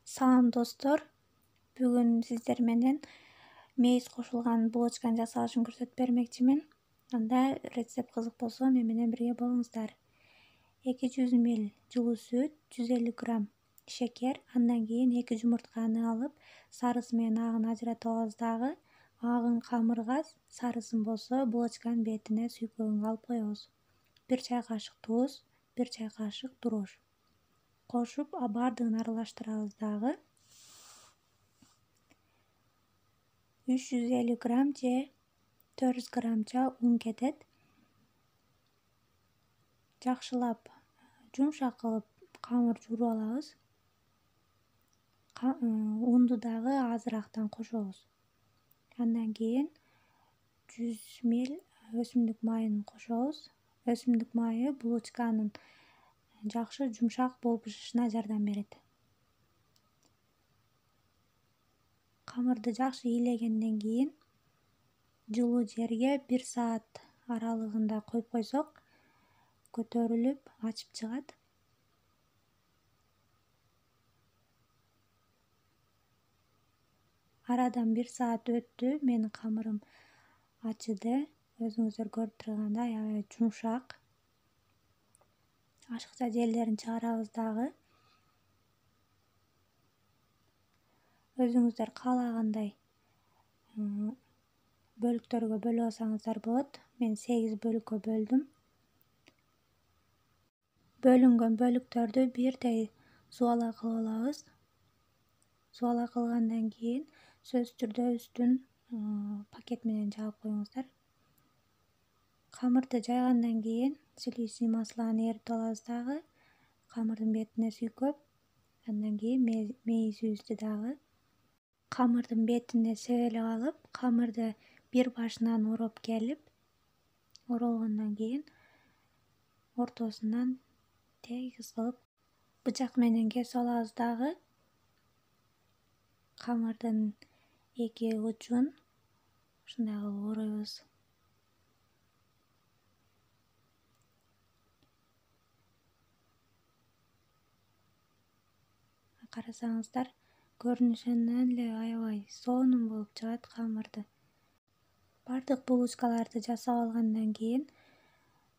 Салам достор, бүгүн сиздер менен мейиз кошулган булочканы жасалышын көрсөтүп бермекчимин. Анда рецепт кызык болсо мен менен бирге болуңуздар. 200 мл жылуу сүт, 150 грамм шекер, андан кийин 2 жумуртканы алып, сарысы менен агын ажыратып алабыз дагы. Агын камыргас, сарысын болсо булочканын бетине сүйкөгөнгө алып коебуз. 1 чай кашык туз, 1 чай кашык туруш кошуп, баардыгын аралаштырабыз дагы. 350 грамм же 400 граммча un кетет. Жакшылап жумшак кылып камыр жууруп алабыз. Унду дагы азырактан кошобуз. Андан кийин 100 мл өсүмдүк майын кошобуз. Өсүмдүк майы булочканын жакшы жумшак болуп бышышына жардам берет. Камырды жакшы ээлегенден кийин жылуу жерге 1 саат аралыгында коюп койсок, көтөрүлүп ачып чыгат. Арадан 1 саат өттү, менин камырым ачыды. Өзүңүздөр көрүп тургандай аябай жумшак. Ашыкча жерлерин чыгарабыз дагы. Өзүңүздөр каалагандай бөлүктөргө бөлүп алсаңыздар болот. Мен 8 бөлүккө бөлдүм. Бөлүнгөн бөлүктөрдү бирдей зубала кылып алабыз. Зубала кылгандан кийин сөзсүз түрдө үстүн пакет менен жаап коюңуздар. Камырды жайгандан кийин сливочный маслону эритип алабыз дагы. Камырдын бетине сүйкөп, андан кийин мейизибизди дагы камырдын бетине себелеп алып, камырды бир башынан ороп келип, оролгондон кийин ортосунан тегиз кылып бычак менен кесип алабыз дагы. Камырдын эки учун ушундай кылып оройбуз. Карасаңыздар, көрүнүшүнөн эле аябай сонун болуп чыгат камырды. Бардык булочкаларды жасап алгандан кийин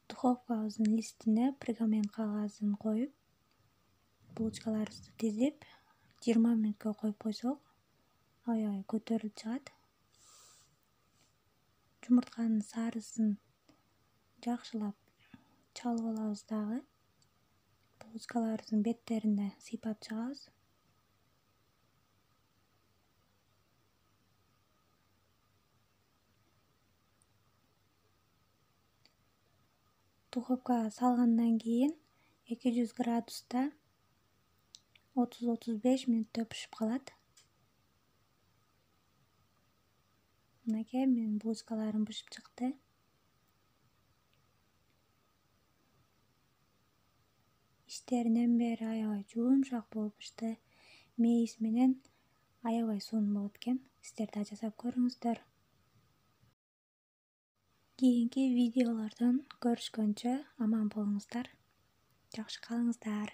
духовкабыздын листине пергамент кагазын коюп, булочкаларыбызды тизип 20 мүнөткө коюп койсок, аябай көтөрүлүп чыгат. Жумуртканын сарысын жакшылап чалып алабыз дагы. Булочкаларыбыздын беттерине сыйпап чыгабыз. Духовкага салгандан кийин 200 градуста 30-35 мүнөттө пишип калат. Мынакей менин булочкаларым бышып чыкты. Ичтеринен бери аябай жумшак болуп бышты. Мейиз менен аябай сонун болот экен. Сиздер да жасап көрүңүздөр. Кийинки видеолордон көрүшкөнчө аман болуңуздар. Жакшы калыңыздар.